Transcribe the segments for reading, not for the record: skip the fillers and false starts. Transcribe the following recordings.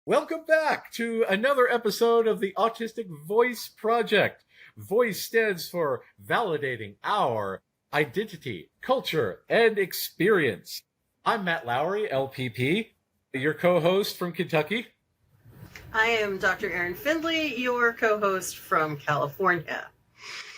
Welcome back to another episode of the Autistic Voice Project. VOICE stands for Validating Our Identity, Culture, and Experience. I'm Matt Lowry, LPP, your co-host from Kentucky. I am Dr. Erin Findley, your co-host from California.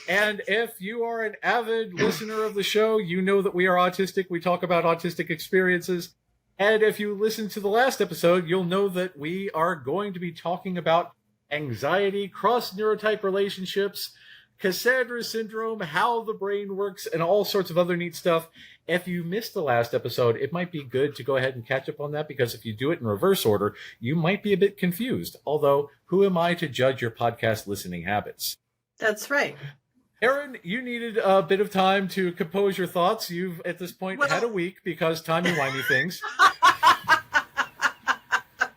And if you are an avid listener of the show, you know that we are autistic. We talk about autistic experiences. And if you listened to the last episode, you'll know that we are going to be talking about anxiety, cross-neurotype relationships, Cassandra Syndrome, how the brain works, and all sorts of other neat stuff. If you missed the last episode, it might be good to go ahead and catch up on that, because if you do it in reverse order, you might be a bit confused. Although, who am I to judge your podcast listening habits? That's right. Erin, you needed a bit of time to compose your thoughts. You've, at this point, had a week because timey-wimey things.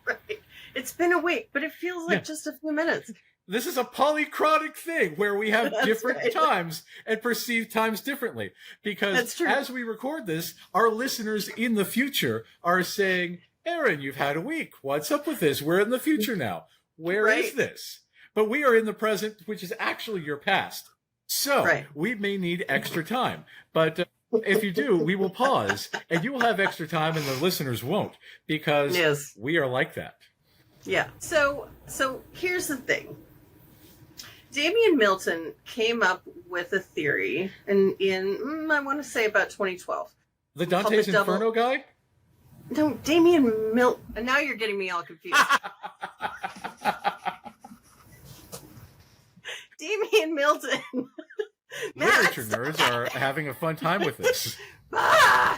Right. It's been a week, but it feels like just a few minutes. This is a polychronic thing where we have different times and perceive times differently. Because as we record this, our listeners in the future are saying, Erin, you've had a week. What's up with this? We're in the future now. Where is this? But we are in the present, which is actually your past. So we may need extra time, but if you do, we will pause and you will have extra time and the listeners won't, because we are like that. Yeah. So here's the thing. Damian Milton came up with a theory in I want to say about 2012. The Dante's Inferno guy? No, Damian Milton. And now you're getting me all confused. Damian Milton. Literature nerds are having a fun time with this.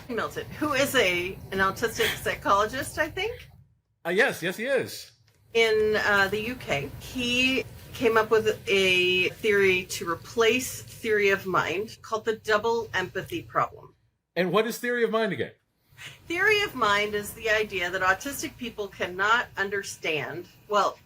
Milton, who is an autistic psychologist, I think? Yes, he is. In the UK, he came up with a theory to replace theory of mind called the double empathy problem. And what is theory of mind again? Theory of mind is the idea that autistic people cannot understand. Well,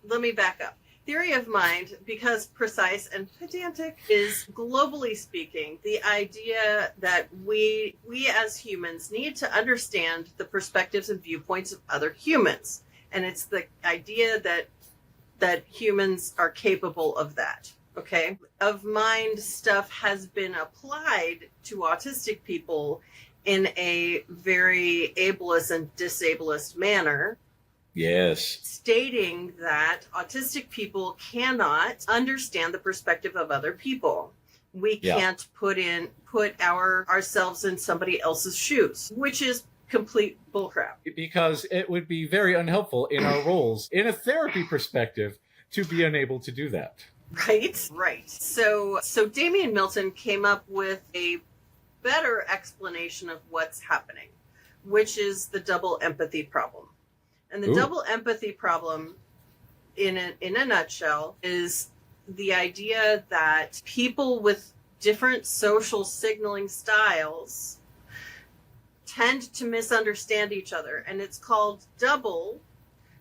let me back up. Theory of mind, because precise and pedantic, is globally speaking the idea that we as humans need to understand the perspectives and viewpoints of other humans. And it's the idea that humans are capable of that. Okay? Of mind stuff has been applied to autistic people in a very ableist and disableist manner. Yes. Stating that autistic people cannot understand the perspective of other people. We can't put ourselves in somebody else's shoes, which is complete bullcrap. Because it would be very unhelpful in our roles, in a therapy perspective, to be unable to do that. Right. So Damian Milton came up with a better explanation of what's happening, which is the double empathy problem. And the double empathy problem, in a nutshell, is the idea that people with different social signaling styles tend to misunderstand each other. And it's called double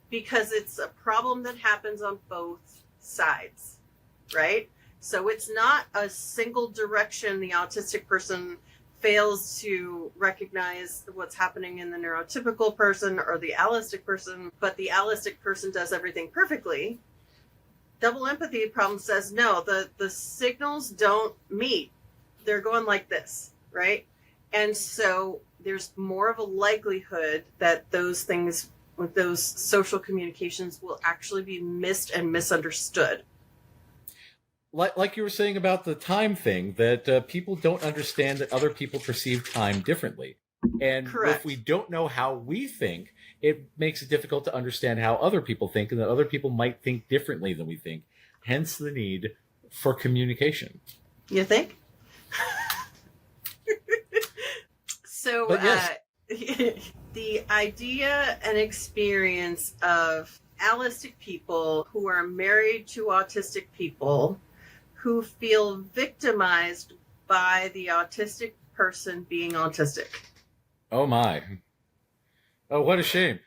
because it's a problem that happens on both sides, right? So it's not a single direction the autistic person fails to recognize what's happening in the neurotypical person or the allistic person, but the allistic person does everything perfectly. Double empathy problem says, no, the signals don't meet. They're going like this, right? And so there's more of a likelihood that those things, with those social communications, will actually be missed and misunderstood. Like you were saying about the time thing, that people don't understand that other people perceive time differently. And if we don't know how we think, it makes it difficult to understand how other people think, and that other people might think differently than we think. Hence the need for communication. You think? So the idea and experience of allistic people who are married to autistic people who feel victimized by the autistic person being autistic. Oh my. Oh, what a shame.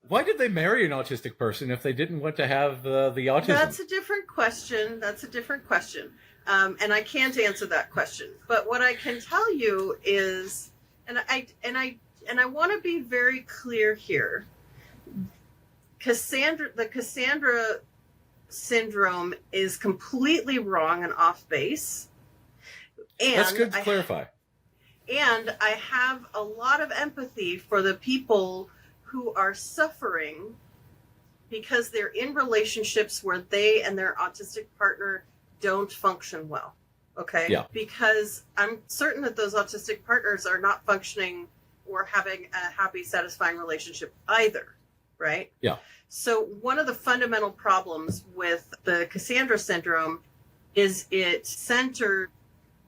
Why did they marry an autistic person if they didn't want to have the autism? That's a different question. And I can't answer that question. But what I can tell you is, and I want to be very clear here, the Cassandra syndrome is completely wrong and off base. And that's good to clarify. And I have a lot of empathy for the people who are suffering because they're in relationships where they and their autistic partner don't function well. Okay? Yeah. Because I'm certain that those autistic partners are not functioning or having a happy, satisfying relationship either. Right? Yeah. So one of the fundamental problems with the Cassandra syndrome is it centered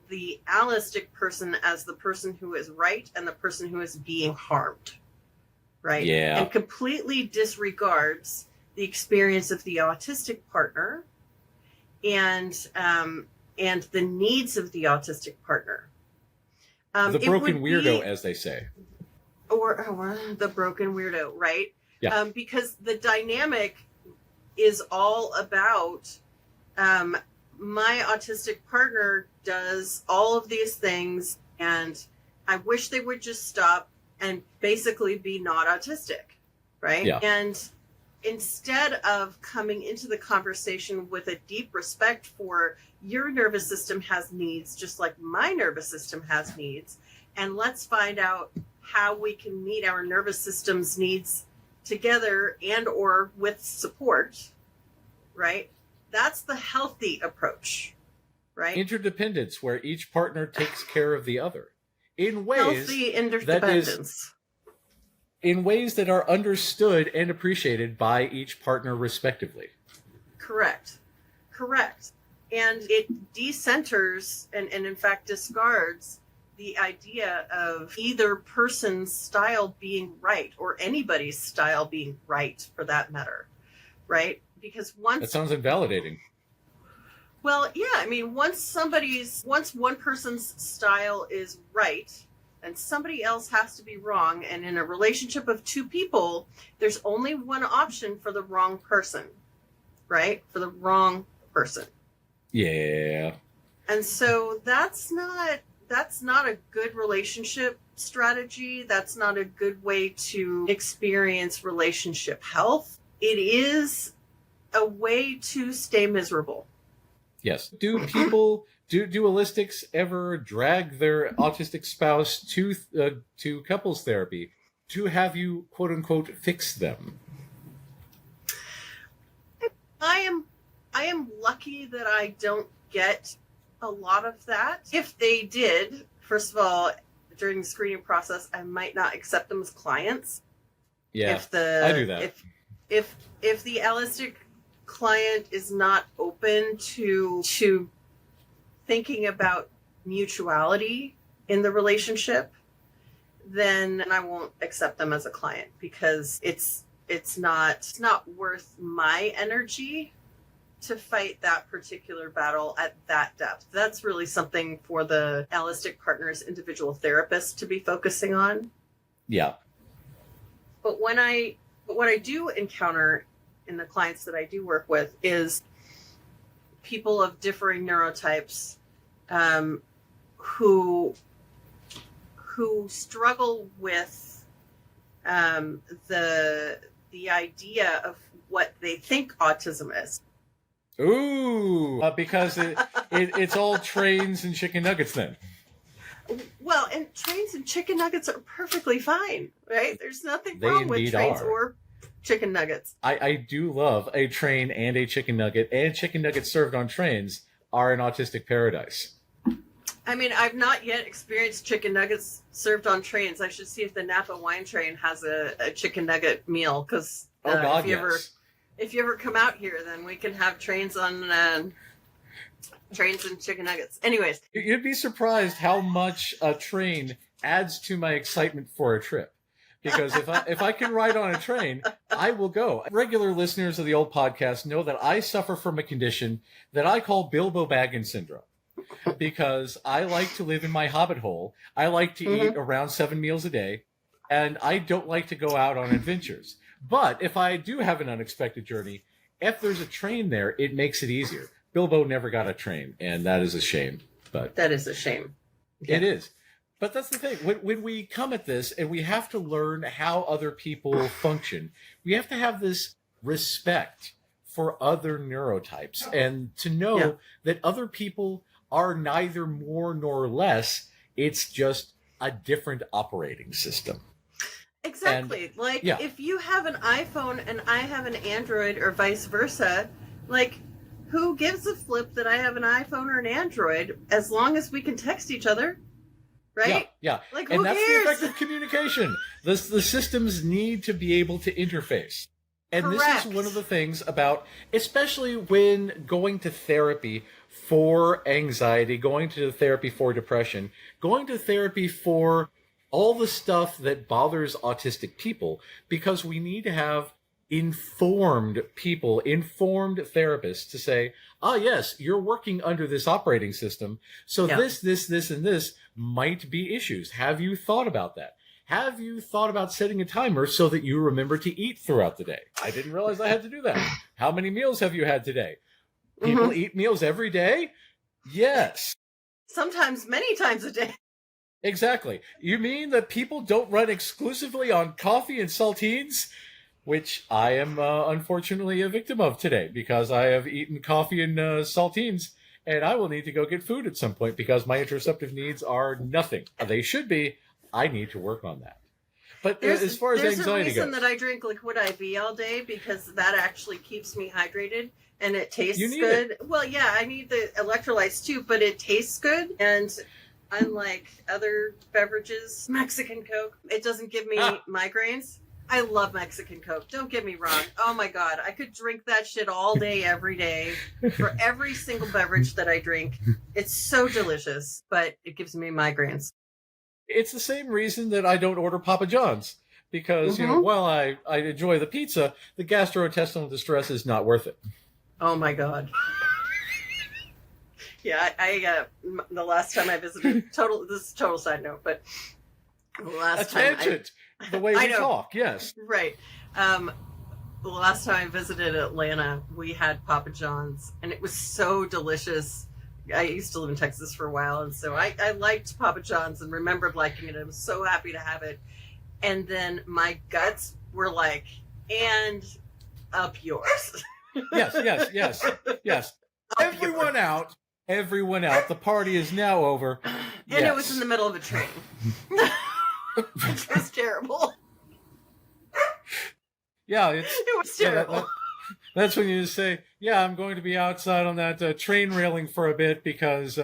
the allistic person as the person who is right and the person who is being harmed, right? Yeah. And completely disregards the experience of the autistic partner and the needs of the autistic partner. The broken weirdo, as they say. Or the broken weirdo, right? Yeah. Because the dynamic is all about my autistic partner does all of these things, and I wish they would just stop and basically be not autistic, right? Yeah. And instead of coming into the conversation with a deep respect for your nervous system has needs, just like my nervous system has needs, and let's find out how we can meet our nervous system's needs together and or with support, right? That's the healthy approach, right? Interdependence, where each partner takes care of the other in ways Healthy interdependence. In ways that are understood and appreciated by each partner respectively. Correct. And it decenters and in fact discards the idea of either person's style being right or anybody's style being right for that matter, right? Because that sounds invalidating. Well, yeah, I mean, once one person's style is right and somebody else has to be wrong, and in a relationship of two people, there's only one option for the wrong person, right? For the wrong person. Yeah. And so that's not a good relationship strategy. That's not a good way to experience relationship health. It is a way to stay miserable. Yes. Do dualistics ever drag their autistic spouse to couples therapy to have you, quote unquote, fix them? I am lucky that I don't get a lot of that. If they did, first of all, during the screening process, I might not accept them as clients. Yeah, I do that. If the allistic client is not open to thinking about mutuality in the relationship, then I won't accept them as a client, because it's not worth my energy to fight that particular battle at that depth. That's really something for the allistic partner's individual therapist to be focusing on. Yeah. But what I do encounter in the clients that I do work with is people of differing neurotypes who struggle with the idea of what they think autism is. Ooh, because it's all trains and chicken nuggets then. Well, and trains and chicken nuggets are perfectly fine, right? There's nothing wrong with trains or chicken nuggets. I do love a train and a chicken nugget, and chicken nuggets served on trains are an autistic paradise. I mean, I've not yet experienced chicken nuggets served on trains. I should see if the Napa wine train has a chicken nugget meal, because if you ever come out here, then we can have trains on trains and chicken nuggets. Anyways, you'd be surprised how much a train adds to my excitement for a trip. Because if I can ride on a train, I will go. Regular listeners of the old podcast know that I suffer from a condition that I call Bilbo Baggins syndrome. Because I like to live in my hobbit hole. I like to eat around 7 meals a day. And I don't like to go out on adventures. But if I do have an unexpected journey, if there's a train there, it makes it easier. Bilbo never got a train, and that is a shame. But that is a shame. It is. But that's the thing. When we come at this and we have to learn how other people function, we have to have this respect for other neurotypes and to know that other people are neither more nor less. It's just a different operating system. Exactly. And, like if you have an iPhone and I have an Android or vice versa, like who gives a flip that I have an iPhone or an Android as long as we can text each other? Right? Yeah. Like, and who that's cares? the effective communication. The systems need to be able to interface. And Correct. This is one of the things about, especially when going to therapy for anxiety, going to therapy for depression, going to therapy for all the stuff that bothers autistic people, because we need to have informed people, informed therapists to say, yes, you're working under this operating system. So this, and this might be issues. Have you thought about that? Have you thought about setting a timer so that you remember to eat throughout the day? I didn't realize I had to do that. How many meals have you had today? People eat meals every day? Yes. Sometimes many times a day. Exactly. You mean that people don't run exclusively on coffee and saltines? Which I am unfortunately a victim of today, because I have eaten coffee and saltines, and I will need to go get food at some point because my interoceptive needs are nothing. They should be. I need to work on that. But as far as anxiety goes... There's a reason that I drink liquid IV all day, because that actually keeps me hydrated, and it tastes good. Well, yeah, I need the electrolytes too, but it tastes good, and unlike other beverages, Mexican Coke, it doesn't give me migraines. I love Mexican Coke. Don't get me wrong. Oh my God. I could drink that shit all day, every day, for every single beverage that I drink. It's so delicious, but it gives me migraines. It's the same reason that I don't order Papa John's, because, while I enjoy the pizza, the gastrointestinal distress is not worth it. Oh my God. Yeah, I the last time I visited, this is a total side note, but the last time the way we talk, yes. Right. The last time I visited Atlanta, we had Papa John's, and it was so delicious. I used to live in Texas for a while, and so I liked Papa John's and remembered liking it. I was so happy to have it. And then my guts were like, and up yours. Yes. Everyone out. The party is now over. And it was in the middle of a train. Which was terrible. Yeah, it was terrible. That's when you just say, I'm going to be outside on that train railing for a bit because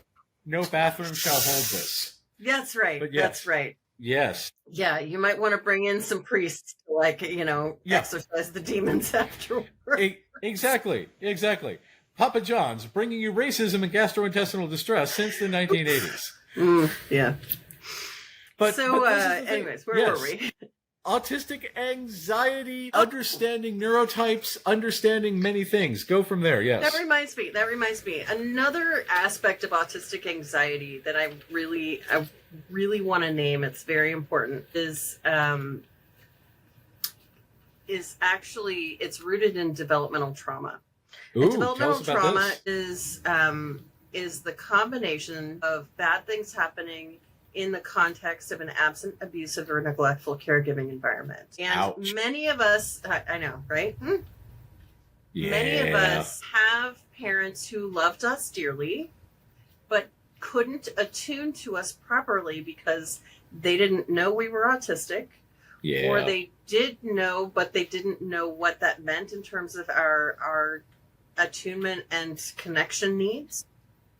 no bathroom shall hold this. That's right. But yes. That's right. Yes. Yeah, you might want to bring in some priests to, exorcise the demons afterwards. Exactly. Papa John's, bringing you racism and gastrointestinal distress since the 1980s. Yeah. But anyways, where were we? Autistic anxiety, understanding neurotypes, understanding many things. Go from there, yes. That reminds me. Another aspect of autistic anxiety that I really want to name, it's very important, is actually, it's rooted in developmental trauma. Ooh, developmental trauma is the combination of bad things happening in the context of an absent, abusive, or neglectful caregiving environment. And Ouch. Many of us, I know, right? Yeah. Many of us have parents who loved us dearly, but couldn't attune to us properly because they didn't know we were autistic. Yeah. Or they did know, but they didn't know what that meant in terms of our attunement and connection needs.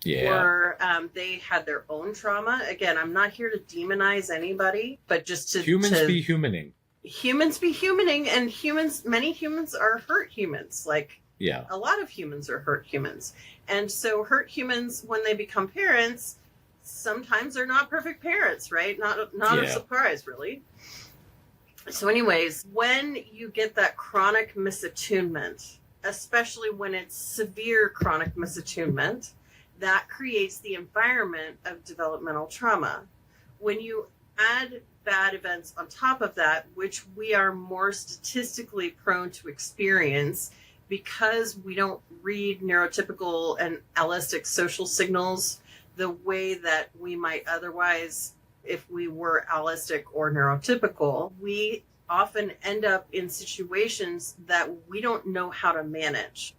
Yeah. Or they had their own trauma. Again, I'm not here to demonize anybody, but just to... Humans be humaning. Humans be humaning, and many humans are hurt humans. A lot of humans are hurt humans. And so hurt humans, when they become parents, sometimes they're not perfect parents, right? Not a surprise, really. So anyways, when you get that chronic misattunement, especially when it's severe chronic misattunement, that creates the environment of developmental trauma. When you add bad events on top of that, which we are more statistically prone to experience because we don't read neurotypical and allistic social signals the way that we might otherwise if we were allistic or neurotypical, we often end up in situations that we don't know how to manage.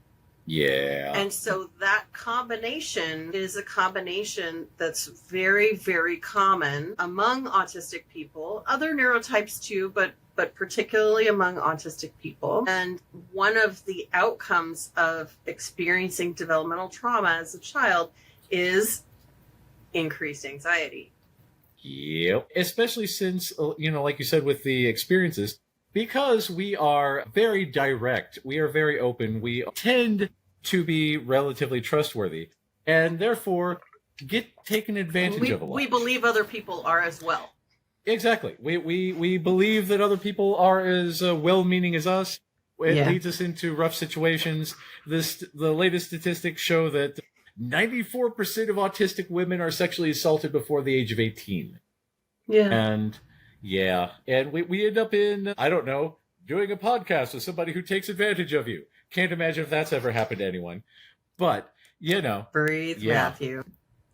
Yeah. And so that combination is a combination that's very, very common among autistic people, other neurotypes too, but particularly among autistic people. And one of the outcomes of experiencing developmental trauma as a child is increased anxiety. Yep. Especially since, like you said, with the experiences, because we are very direct, we are very open, we tend to be relatively trustworthy, and therefore get taken advantage of a lot. We believe other people are as well. Exactly. We believe that other people are as well-meaning as us. It leads us into rough situations. The latest statistics show that 94% of autistic women are sexually assaulted before the age of 18. Yeah. And we end up in, I don't know, doing a podcast with somebody who takes advantage of you. Can't imagine if that's ever happened to anyone. But, Breathe, Matthew.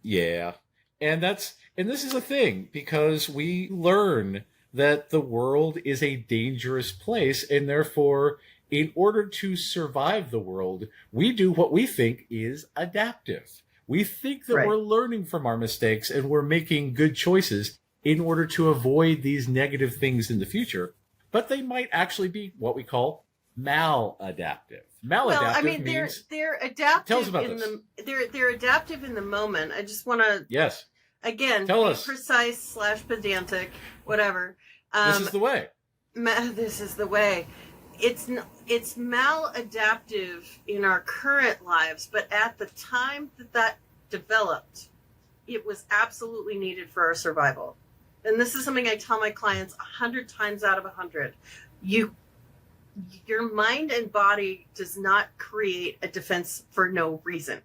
Yeah. And this is a thing, because we learn that the world is a dangerous place, and therefore, in order to survive the world, we do what we think is adaptive. We think that we're learning from our mistakes and we're making good choices in order to avoid these negative things in the future, but they might actually be what we call maladaptive. Maladaptive means they're adaptive. Tell us about this. They're adaptive in the moment. I just want to again Tell be us. precise / pedantic, whatever. This is the way. This is the way. It's maladaptive in our current lives, but at the time that developed, it was absolutely needed for our survival. And this is something I tell my clients 100 times out of 100. Your mind and body does not create a defense for no reason,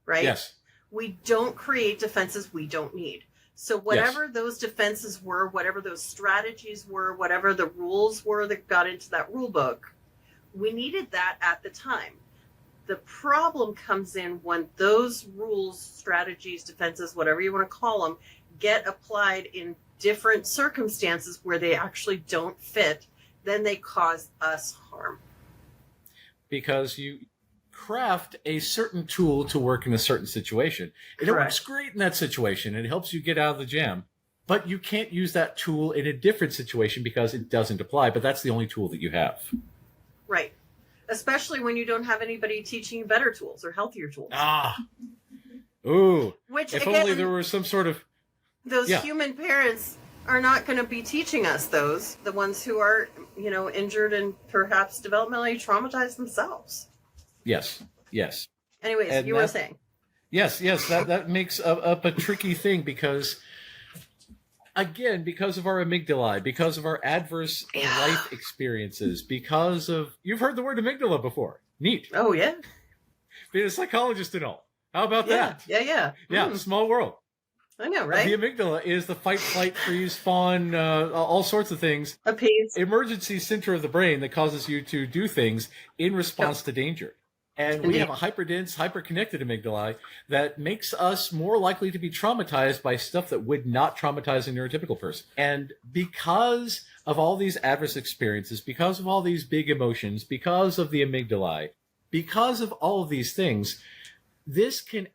right? Yes. We don't create defenses we don't need. So whatever those defenses were, whatever those strategies were, whatever the rules were that got into that rule book, we needed that at the time. The problem comes in when those rules, strategies, defenses, whatever you want to call them, get applied in different circumstances where they actually don't fit. Then they cause us harm. Because you craft a certain tool to work in a certain situation. And it works great in that situation. It helps you get out of the jam. But you can't use that tool in a different situation because it doesn't apply. But that's the only tool that you have. Right. Especially when you don't have anybody teaching you better tools or healthier tools. Ooh. Which, if again, only there was some sort of... Those human parents are not going to be teaching us those. The ones who are, injured and perhaps developmentally traumatized themselves. Yes. Anyways, and you were saying. Yes. That makes up a tricky thing because, again, because of our amygdala, because of our adverse life experiences, because of... You've heard the word amygdala before. Neat. Oh, yeah. Being a psychologist and all. How about that? Yeah. Small world. I know, right? The amygdala is the fight, flight, freeze, fawn, all sorts of things. Appease. Emergency center of the brain that causes you to do things in response to danger. And we have a hyperdense, hyperconnected amygdala that makes us more likely to be traumatized by stuff that would not traumatize a neurotypical person. And because of all these adverse experiences, because of all these big emotions, because of the amygdala, because of all of these things, this can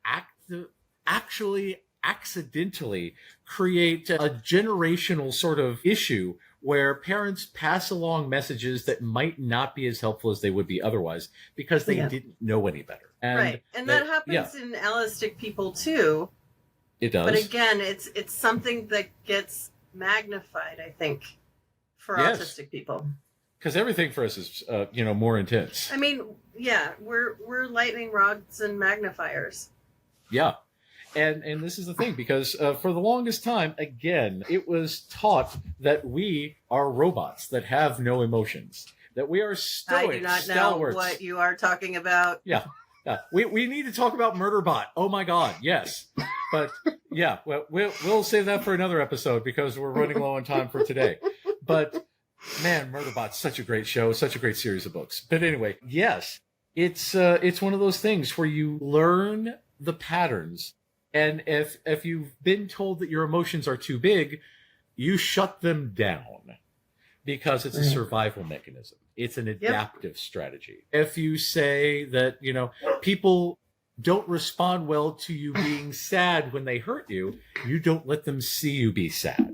actually accidentally create a generational sort of issue where parents pass along messages that might not be as helpful as they would be otherwise because they didn't know any better. And that happens in allistic people too. It does. But again, it's something that gets magnified, I think, for autistic people. Because everything for us is, more intense. I mean, we're lightning rods and magnifiers. Yeah. And this is the thing, because for the longest time, again, it was taught that we are robots that have no emotions, that we are stoic, I do not stalwarts. know what you are talking about. Yeah. We need to talk about Murderbot. Oh my God, yes. But we'll save that for another episode because we're running low on time for today. But man, Murderbot's such a great show, such a great series of books. But anyway, yes, it's one of those things where you learn the patterns. And if you've been told that your emotions are too big, you shut them down. because it's a survival mechanism. It's an adaptive strategy. If you say that, people don't respond well to you being sad when they hurt you, you don't let them see you be sad.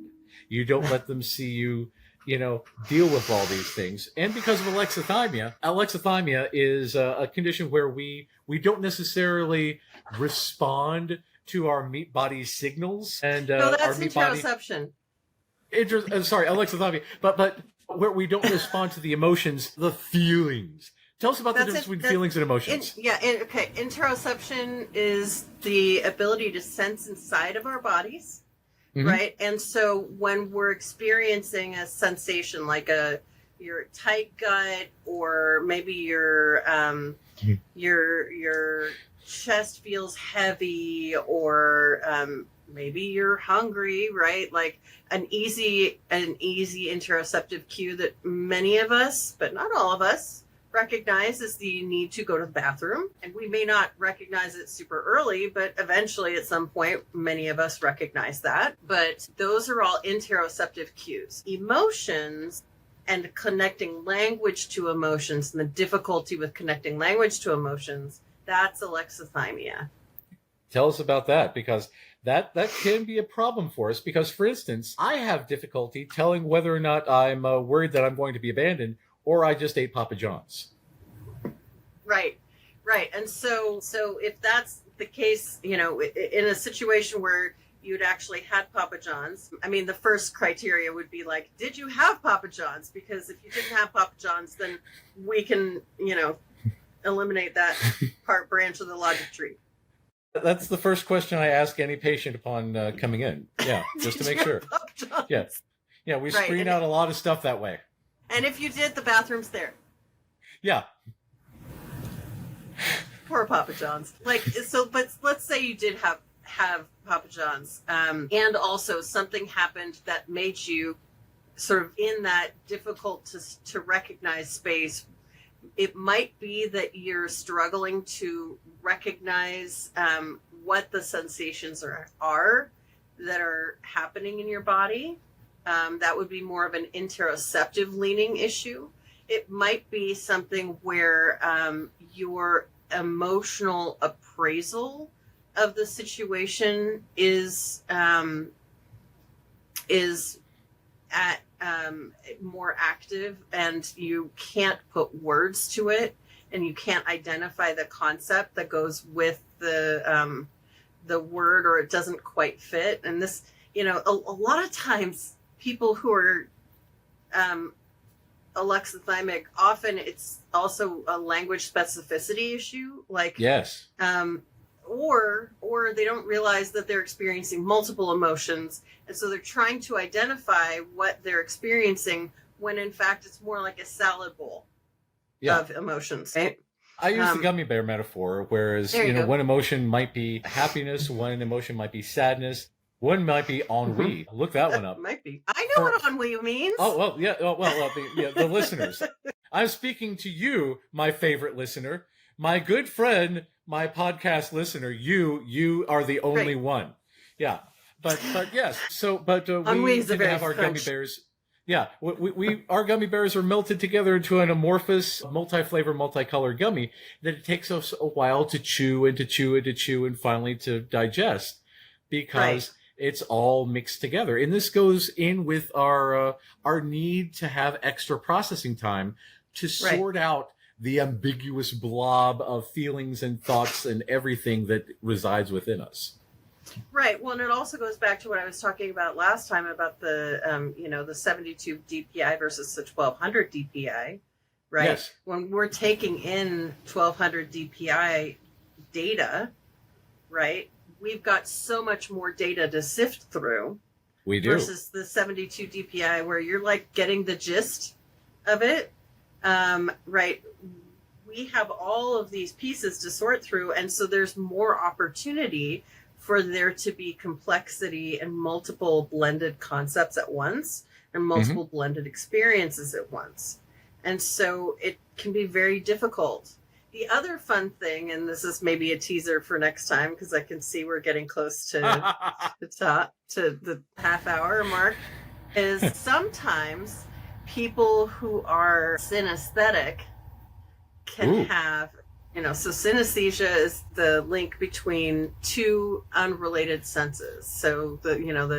You don't let them see you, deal with all these things. And because of alexithymia is a condition where we don't necessarily respond to our meat body signals. And no, that's our meat interoception. Sorry, alexithymia. But where we don't respond to the emotions, the feelings. Tell us about the difference between feelings and emotions. Okay. Interoception is the ability to sense inside of our bodies, right? And so when we're experiencing a sensation like your tight gut, or maybe your chest feels heavy, or maybe you're hungry, right? Like an easy interoceptive cue that many of us, but not all of us, recognize is the need to go to the bathroom. And we may not recognize it super early, but eventually at some point, many of us recognize that. But those are all interoceptive cues. Emotions and connecting language to emotions, and the difficulty with connecting language to emotions, that's alexithymia. Tell us about that, because that can be a problem for us. Because, for instance, I have difficulty telling whether or not I'm worried that I'm going to be abandoned, or I just ate Papa John's. Right. And so if that's the case, in a situation where you'd actually had Papa John's, I mean, the first criteria would be like, did you have Papa John's? Because if you didn't have Papa John's, then we can, eliminate that branch of the logic tree. That's the first question I ask any patient upon coming in. Yeah, just to make sure. Yeah, we screen out a lot of stuff that way. And if you did, the bathroom's there. Yeah. Poor Papa John's. But let's say you did have Papa John's, and also something happened that made you sort of in that difficult to recognize space. It might be that you're struggling to recognize what the sensations are that are happening in your body. That would be more of an interoceptive leaning issue. It might be something where your emotional appraisal of the situation is at more active, and you can't put words to it, and you can't identify the concept that goes with the word, or it doesn't quite fit. And this, a lot of times people who are alexithymic, often it's also a language specificity issue, like yes, or they don't realize that they're experiencing multiple emotions, and so they're trying to identify what they're experiencing when in fact it's more like a salad bowl of emotions. Right? I use the gummy bear metaphor, whereas one emotion might be happiness, one emotion might be sadness, one might be ennui. Look that one up. Might be. I know what ennui means. Oh well, yeah. The listeners. I'm speaking to you, my favorite listener, my good friend, my podcast listener. You are the only one. Yeah, but yes. So, but we have our gummy bears. Yeah, our gummy bears are melted together into an amorphous, multi-flavor, multicolored gummy that it takes us a while to chew and to chew and to chew and finally to digest, because it's all mixed together. And this goes in with our need to have extra processing time to sort out the ambiguous blob of feelings and thoughts and everything that resides within us. Right. Well, and it also goes back to what I was talking about last time about the, the 72 DPI versus the 1200 DPI, right? Yes. When we're taking in 1200 DPI data, right, we've got so much more data to sift through. We do. Versus the 72 DPI where you're like getting the gist of it, right? We have all of these pieces to sort through, and so there's more opportunity for there to be complexity and multiple blended concepts at once and multiple blended experiences at once. And so it can be very difficult. The other fun thing, and this is maybe a teaser for next time, because I can see we're getting close to the half hour mark, is sometimes people who are synesthetic can have, so synesthesia is the link between two unrelated senses. So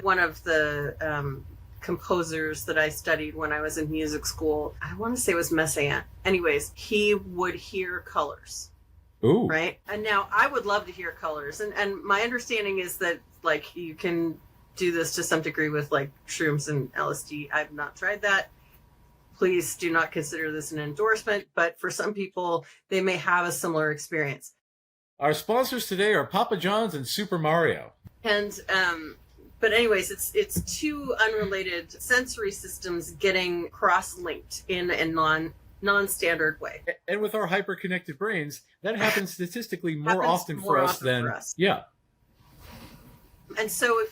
one of the composers that I studied when I was in music school, I want to say it was Messiaen. Anyways, he would hear colors. Ooh. Right? And now I would love to hear colors. And my understanding is that, like, you can do this to some degree with, like, shrooms and LSD. I've not tried that. Please do not consider this an endorsement. But for some people, they may have a similar experience. Our sponsors today are Papa John's and Super Mario. And, but anyways, it's two unrelated sensory systems getting cross-linked in a non-standard way. And with our hyper-connected brains, that happens statistically more often for us than... Yeah. And so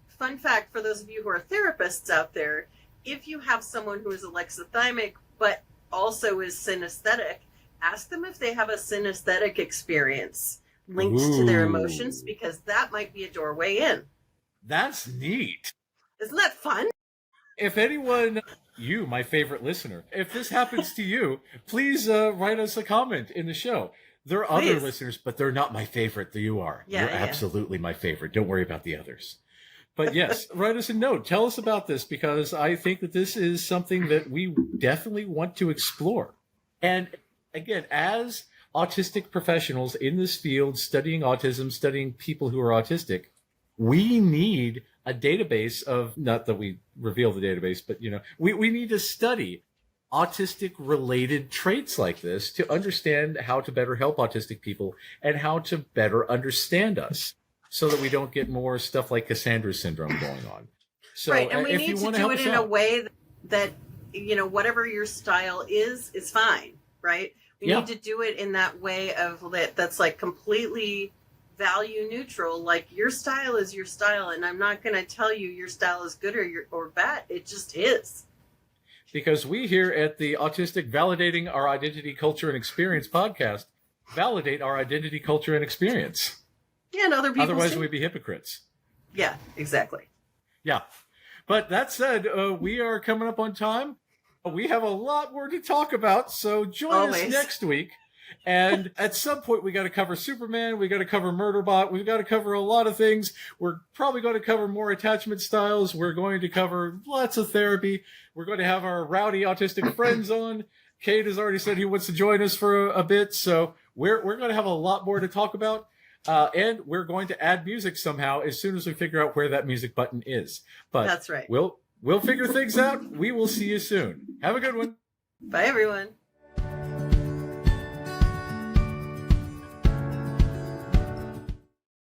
fun fact for those of you who are therapists out there, if you have someone who is alexithymic but also is synesthetic, ask them if they have a synesthetic experience linked to their emotions, because that might be a doorway in. That's neat. Isn't that fun? If anyone, you, my favorite listener, if this happens to you, please write us a comment in the show. There are other listeners, but they're not my favorite. You are. You're absolutely my favorite. Don't worry about the others. But yes, write us a note. Tell us about this, because I think that this is something that we definitely want to explore. And again, as autistic professionals in this field, studying autism, studying people who are autistic, we need a database of, not that we reveal the database, but, we need to study autistic-related traits like this to understand how to better help autistic people and how to better understand us, so that we don't get more stuff like Cassandra Syndrome going on. So, right, and we need to do it in a way that, whatever your style is fine, right? We need to do it in that way that's like completely value neutral. Like, your style is your style, and I'm not going to tell you your style is good or bad. It just is. Because we here at the Autistic Validating Our Identity, Culture, and Experience podcast validate our identity, culture, and experience. Yeah, and other people. Otherwise, we'd be hypocrites. Yeah, exactly. Yeah. But that said, we are coming up on time. We have a lot more to talk about, so join us next week. And at some point, we got to cover Superman. We got to cover Murderbot. We've got to cover a lot of things. We're probably going to cover more attachment styles. We're going to cover lots of therapy. We're going to have our rowdy autistic friends on. Kate has already said he wants to join us for a bit, so we're going to have a lot more to talk about. And we're going to add music somehow as soon as we figure out where that music button is. But that's right. We'll figure things out. We will see you soon. Have a good one. Bye, everyone.